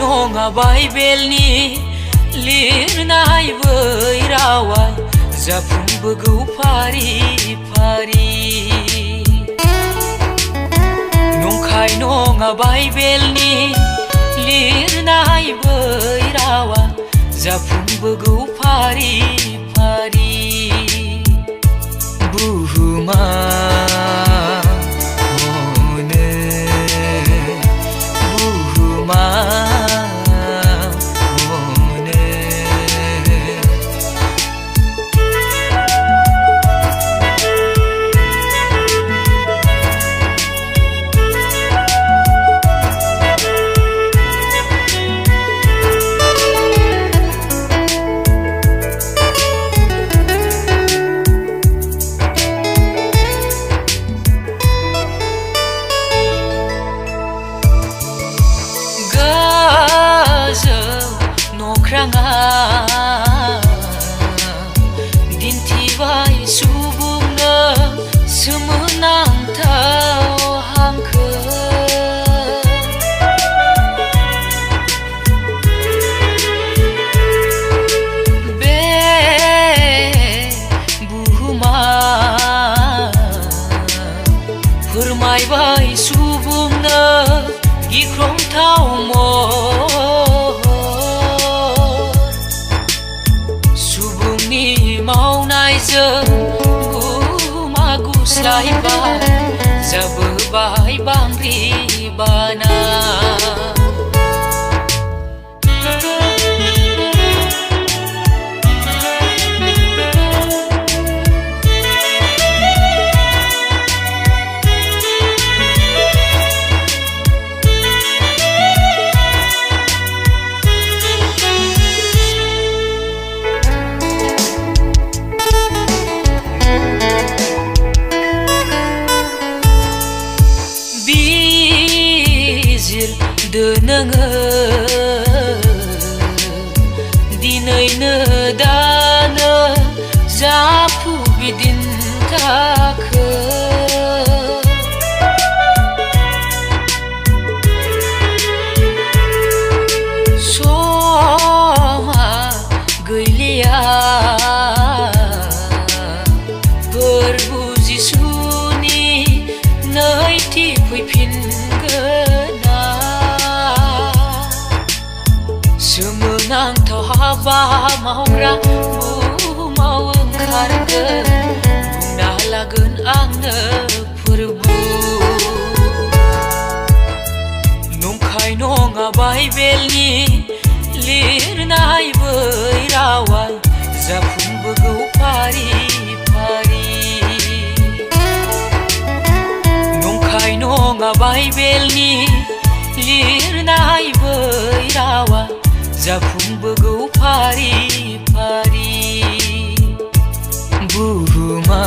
नङा बाइबेलनि लिरनाय बै रावा जाफुंबोगौ फारि फारि नंखाय नङा बाइबेलनि लिरनाय बै रावा जाफुंबोगौ फारि फारि बुहुमा दिन्थिबाय सुबुंनो सोमोनांथाव हांखो बे बुहुमा फोरमायबाय सुबुंनो गिख्रंथाव बुहुमा गुस्लायबाय जाबोबाय बांग्रि बाना नोङो दिनैनो दानो जाफुगिदिन्थाखो समा गैलिया फोरबु जिसुनि नैथि फैफिनगोन सोमोनांथाव हाबा मावग्रा बुहुमाव ओंखारगोन बुंना लागोन आंनो फोरबु नंखाय नङा बाइबेलनि लिरनाय बै रावा जाफुंबोगौ फारि फारि नंखाय नङा बाइबेलनि लिरनाय बै रावा जाफुंबोगौ फारि फारि बुहुमा